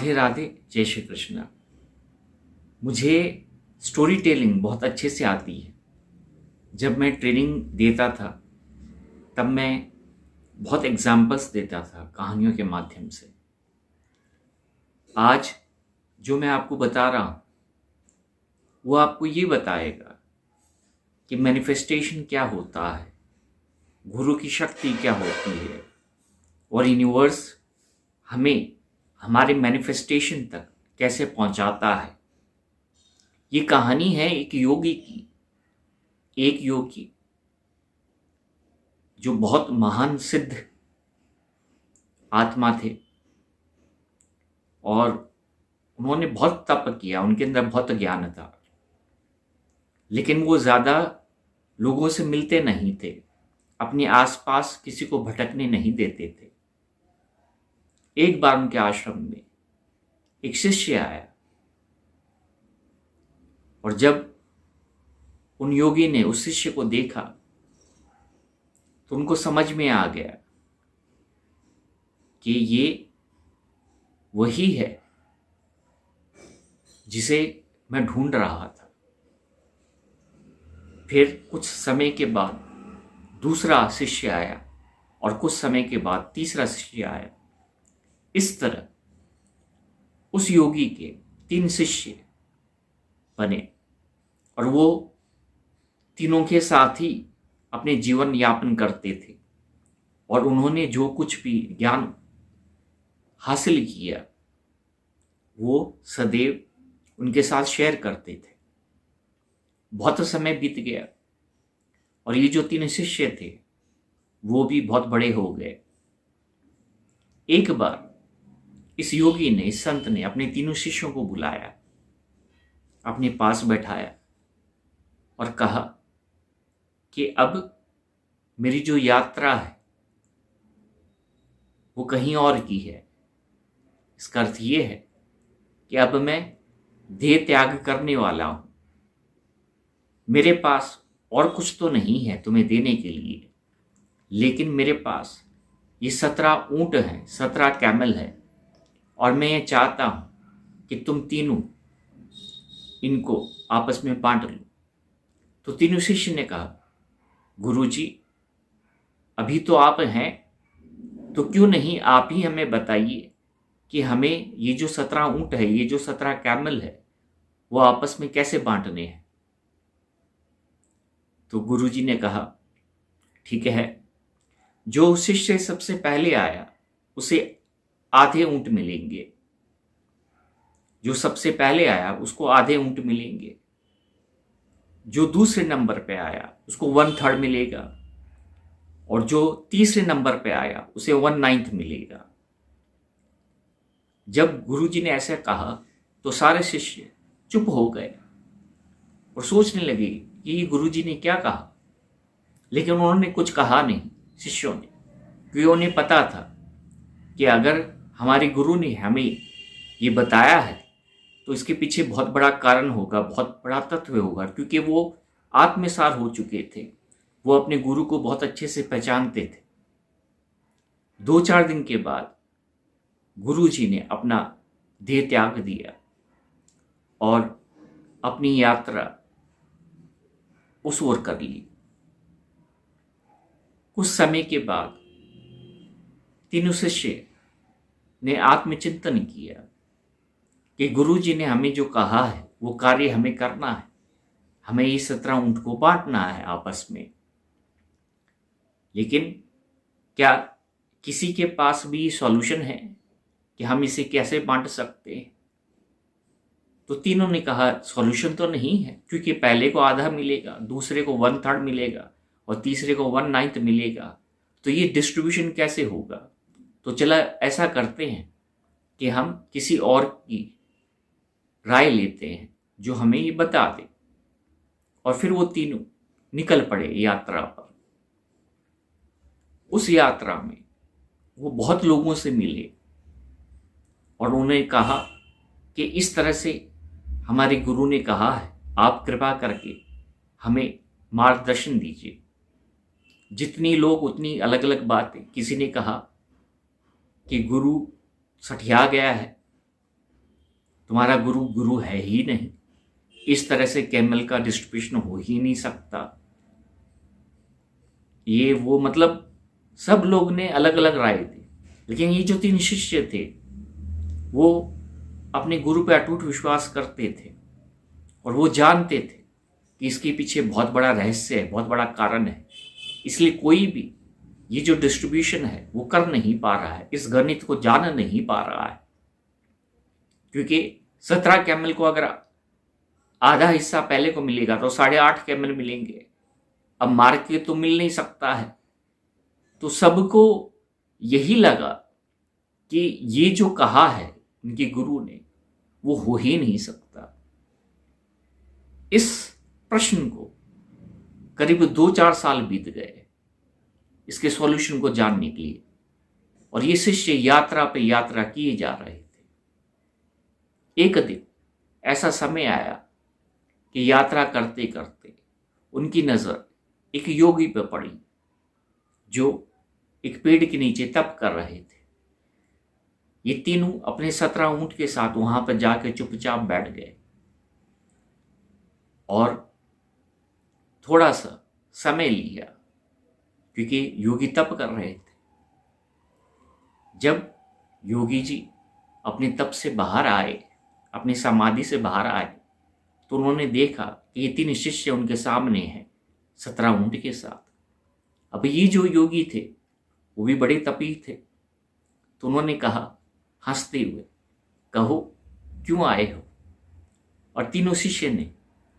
राधे राधे, जय श्री कृष्णा। मुझे story telling बहुत अच्छे से आती है। जब मैं ट्रेनिंग देता था तब मैं बहुत एग्जाम्पल्स देता था कहानियों के माध्यम से। आज जो मैं आपको बता रहा हूँ वो आपको ये बताएगा कि मैनिफेस्टेशन क्या होता है, गुरु की शक्ति क्या होती है और यूनिवर्स हमें हमारे मैनिफेस्टेशन तक कैसे पहुंचाता है। ये कहानी है एक योगी जो बहुत महान सिद्ध आत्मा थे और उन्होंने बहुत तप किया, उनके अंदर बहुत ज्ञान था, लेकिन वो ज़्यादा लोगों से मिलते नहीं थे, अपने आसपास किसी को भटकने नहीं देते थे। एक बार उनके आश्रम में एक शिष्य आया और जब उन योगी ने उस शिष्य को देखा तो उनको समझ में आ गया कि ये वही है जिसे मैं ढूंढ रहा था। फिर कुछ समय के बाद दूसरा शिष्य आया और कुछ समय के बाद तीसरा शिष्य आया। इस तरह उस योगी के 3 शिष्य बने और वो तीनों के साथ ही अपने जीवन यापन करते थे और उन्होंने जो कुछ भी ज्ञान हासिल किया वो सदैव उनके साथ शेयर करते थे। बहुत समय बीत गया और ये जो 3 शिष्य थे वो भी बहुत बड़े हो गए। एक बार इस योगी ने, इस संत ने अपने 3 शिष्यों को बुलाया, अपने पास बैठाया और कहा कि अब मेरी जो यात्रा है वो कहीं और की है। इसका अर्थ ये है कि अब मैं देह त्याग करने वाला हूं। मेरे पास और कुछ तो नहीं है तुम्हें देने के लिए, लेकिन मेरे पास ये 17 ऊंट हैं, 17 कैमल है और मैं ये चाहता हूं कि तुम तीनों इनको आपस में बांट लो। तो तीनों शिष्य ने कहा, गुरुजी अभी तो आप हैं, तो क्यों नहीं आप ही हमें बताइए कि हमें ये जो 17 ऊंट है, ये जो 17 कैमल है, वो आपस में कैसे बांटने हैं। तो गुरुजी ने कहा, ठीक है, जो शिष्य सबसे पहले आया उसे आधे ऊंट मिलेंगे, जो सबसे पहले आया उसको आधे ऊंट मिलेंगे, जो दूसरे नंबर पे आया उसको 1/3 मिलेगा और जो तीसरे नंबर पे आया उसे 1/9 मिलेगा। जब गुरुजी ने ऐसा कहा तो सारे शिष्य चुप हो गए और सोचने लगे कि ये गुरुजी ने क्या कहा, लेकिन उन्होंने कुछ कहा नहीं शिष्यों ने, क्योंकि उन्हें पता था कि अगर हमारे गुरु ने हमें ये बताया है तो इसके पीछे बहुत बड़ा कारण होगा, बहुत बड़ा तत्व होगा, क्योंकि वो आत्मसार हो चुके थे, वो अपने गुरु को बहुत अच्छे से पहचानते थे। 2-4 दिन के बाद गुरुजी ने अपना देह त्याग दिया और अपनी यात्रा उस ओर कर ली। कुछ समय के बाद तीनों शिष्य ने आत्मचिंतन किया कि गुरुजी ने हमें जो कहा है वो कार्य हमें करना है, हमें ये 17 ऊंट को बांटना है आपस में। लेकिन क्या किसी के पास भी सॉल्यूशन है कि हम इसे कैसे बांट सकते हैं? तो तीनों ने कहा, सॉल्यूशन तो नहीं है, क्योंकि पहले को आधा मिलेगा, दूसरे को 1/3 मिलेगा और तीसरे को 1/9 मिलेगा, तो ये डिस्ट्रीब्यूशन कैसे होगा? तो चला ऐसा करते हैं कि हम किसी और की राय लेते हैं जो हमें ये बता दे। और फिर वो तीनों निकल पड़े यात्रा पर। उस यात्रा में वो बहुत लोगों से मिले और उन्होंने कहा कि इस तरह से हमारे गुरु ने कहा है, आप कृपा करके हमें मार्गदर्शन दीजिए। जितनी लोग उतनी अलग अलग बातें। किसी ने कहा कि गुरु सठिया गया है, तुम्हारा गुरु गुरु है ही नहीं, इस तरह से कैमल का डिस्ट्रीब्यूशन हो ही नहीं सकता। ये वो मतलब सब लोग ने अलग अलग राय दी, लेकिन ये जो 3 शिष्य थे वो अपने गुरु पे अटूट विश्वास करते थे और वो जानते थे कि इसके पीछे बहुत बड़ा रहस्य है, बहुत बड़ा कारण है। इसलिए कोई भी ये जो डिस्ट्रीब्यूशन है वो कर नहीं पा रहा है, इस गणित को जान नहीं पा रहा है, क्योंकि 17 कैमल को अगर आधा हिस्सा पहले को मिलेगा तो 8.5 कैमल मिलेंगे। अब मार के तो मिल नहीं सकता है। तो सबको यही लगा कि ये जो कहा है उनके गुरु ने वो हो ही नहीं सकता। इस प्रश्न को करीब 2-4 साल बीत गए इसके सॉल्यूशन को जानने के लिए, और ये शिष्य यात्रा पे यात्रा किए जा रहे थे। एक दिन ऐसा समय आया कि यात्रा करते करते उनकी नजर एक योगी पे पड़ी जो एक पेड़ के नीचे तप कर रहे थे। ये तीनों अपने 17 ऊंट के साथ वहां पर जाकर चुपचाप बैठ गए और थोड़ा सा समय लिया, क्योंकि योगी तप कर रहे थे। जब योगी जी अपने तप से बाहर आए, अपनी समाधि से बाहर आए, तो उन्होंने देखा कि ये 3 शिष्य उनके सामने हैं 17 ऊंट के साथ। अब ये जो योगी थे वो भी बड़े तपी थे, तो उन्होंने कहा हंसते हुए, कहो क्यों आए हो? और तीनों शिष्य ने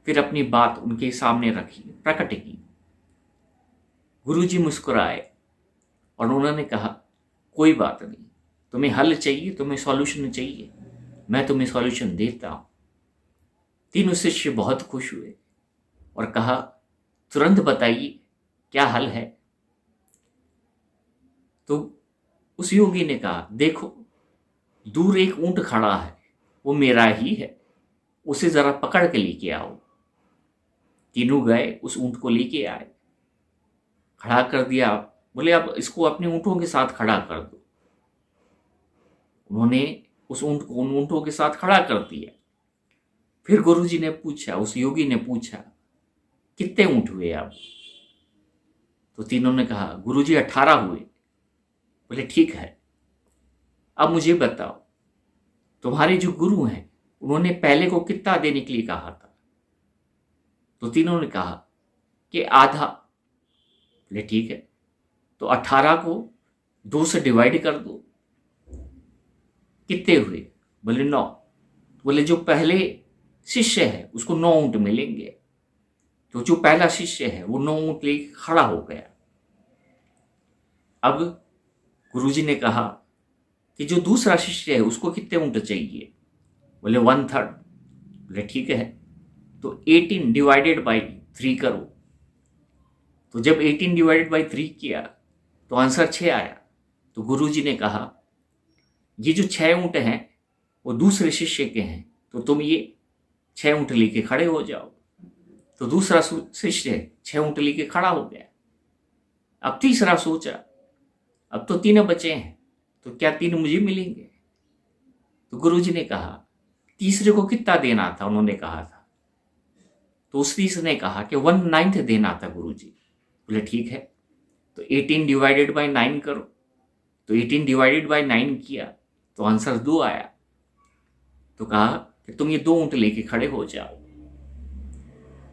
फिर अपनी बात उनके सामने रखी, प्रकट की। गुरुजी मुस्कुराए और उन्होंने कहा कोई बात नहीं, तुम्हें हल चाहिए, तुम्हें सॉल्यूशन चाहिए, मैं तुम्हें सॉल्यूशन देता हूं। तीनों शिष्य बहुत खुश हुए और कहा तुरंत बताइए क्या हल है। तो उस योगी ने कहा देखो, दूर एक ऊंट खड़ा है, वो मेरा ही है, उसे जरा पकड़ के लेके आओ। तीनों गए, उस ऊंट को लेके आए, खड़ा कर दिया। बोले अब इसको अपने ऊंटों के साथ खड़ा कर दो। उन्होंने उस ऊंट को उन ऊंटों के साथ खड़ा कर दिया। फिर गुरुजी ने पूछा, उस योगी ने पूछा कितने ऊंट हुए अब? तो तीनों ने कहा गुरुजी 18 हुए। बोले ठीक है, अब मुझे बताओ तुम्हारे जो गुरु हैं उन्होंने पहले को कितना देने के लिए कहा था? तो तीनों ने कहा कि आधा। बोले ठीक है, तो 18 को 2 से डिवाइड कर दो, कितने हुए? बोले 9। बोले जो पहले शिष्य है उसको 9 ऊंट मिलेंगे। तो जो पहला शिष्य है वो 9 ऊंट लेके खड़ा हो गया। अब गुरुजी ने कहा कि जो दूसरा शिष्य है उसको कितने ऊंट चाहिए? बोले 1/3। बोले ठीक है, तो 18 डिवाइडेड बाई 3 करो। तो जब 18 डिवाइडेड बाई 3 किया तो आंसर 6 आया। तो गुरुजी ने कहा ये जो 6 ऊंट हैं वो दूसरे शिष्य के हैं, तो तुम ये 6 ऊंट लेके खड़े हो जाओ। तो दूसरा शिष्य 6 ऊंट लेके खड़ा हो गया। अब तीसरा सोचा अब तो 3 बचे हैं, तो क्या 3 मुझे मिलेंगे? तो गुरुजी ने कहा तीसरे को कितना देना था? उन्होंने कहा था, तो उस तीसरे ने कहा कि 1/9 देना था गुरुजी। बोले ठीक है, तो 18 डिवाइडेड बाई 9 करो। तो 18 डिवाइडेड बाई 9 किया तो आंसर 2 आया। तो कहा कि तुम ये 2 ऊंट लेके खड़े हो जाओ।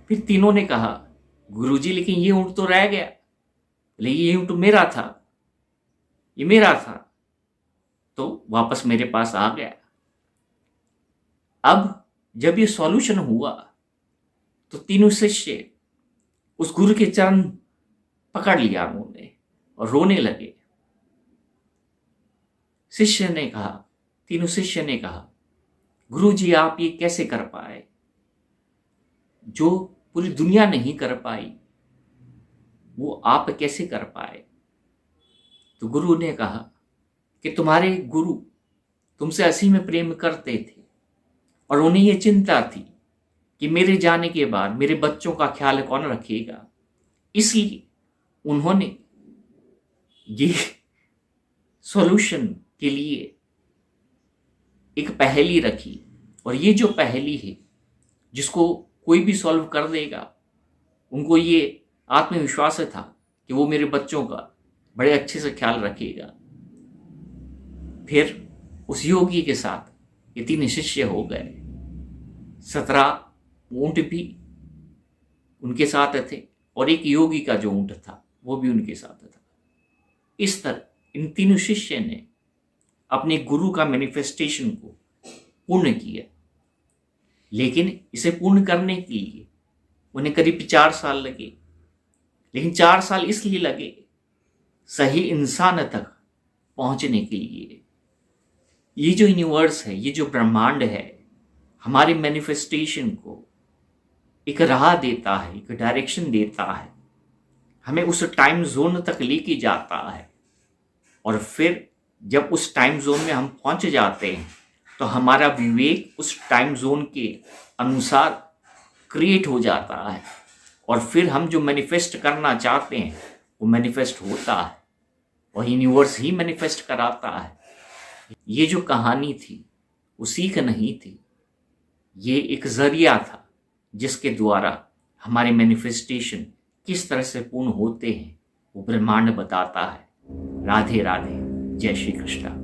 फिर तीनों ने कहा गुरुजी लेकिन ये ऊंट तो रह गया। बोले ये ऊंट मेरा था, ये मेरा था, तो वापस मेरे पास आ गया। अब जब ये सॉल्यूशन हुआ तो तीनों शिष्य उस गुरु के चरण पकड़ लिया उन्होंने और रोने लगे। शिष्य ने कहा, तीनों शिष्य ने कहा गुरुजी आप ये कैसे कर पाए? जो पूरी दुनिया नहीं कर पाई वो आप कैसे कर पाए? तो गुरु ने कहा कि तुम्हारे गुरु तुमसे असीम प्रेम करते थे और उन्हें ये चिंता थी कि मेरे जाने के बाद मेरे बच्चों का ख्याल कौन रखेगा, इसलिए उन्होंने ये सॉल्यूशन के लिए एक पहेली रखी और ये जो पहेली है जिसको कोई भी सॉल्व कर देगा, उनको ये आत्मविश्वास था कि वो मेरे बच्चों का बड़े अच्छे से ख्याल रखेगा। फिर उस योगी के साथ ये 3 शिष्य हो गए। 17 ऊंट भी उनके साथ थे और एक योगी का जो ऊंट था वो भी उनके साथ था। इस तरह इन 3 शिष्य ने अपने गुरु का मैनिफेस्टेशन को पूर्ण किया। लेकिन इसे पूर्ण करने के लिए उन्हें करीब 4 साल लगे। लेकिन 4 साल इसलिए लगे सही इंसान तक पहुंचने के लिए। ये जो यूनिवर्स है, ये जो ब्रह्मांड है, हमारे मैनिफेस्टेशन को एक राह देता है, एक डायरेक्शन देता है, हमें उस टाइम जोन तक लेके जाता है। और फिर जब उस टाइम जोन में हम पहुंच जाते हैं तो हमारा विवेक उस टाइम जोन के अनुसार क्रिएट हो जाता है और फिर हम जो मैनिफेस्ट करना चाहते हैं वो मैनिफेस्ट होता है और यूनिवर्स ही मैनिफेस्ट कराता है। ये जो कहानी थी वो सीख नहीं थी, ये एक जरिया था जिसके द्वारा हमारे मैनिफेस्टेशन किस तरह से पूर्ण होते हैं वो ब्रह्मांड बताता है। राधे राधे, जय श्री कृष्ण।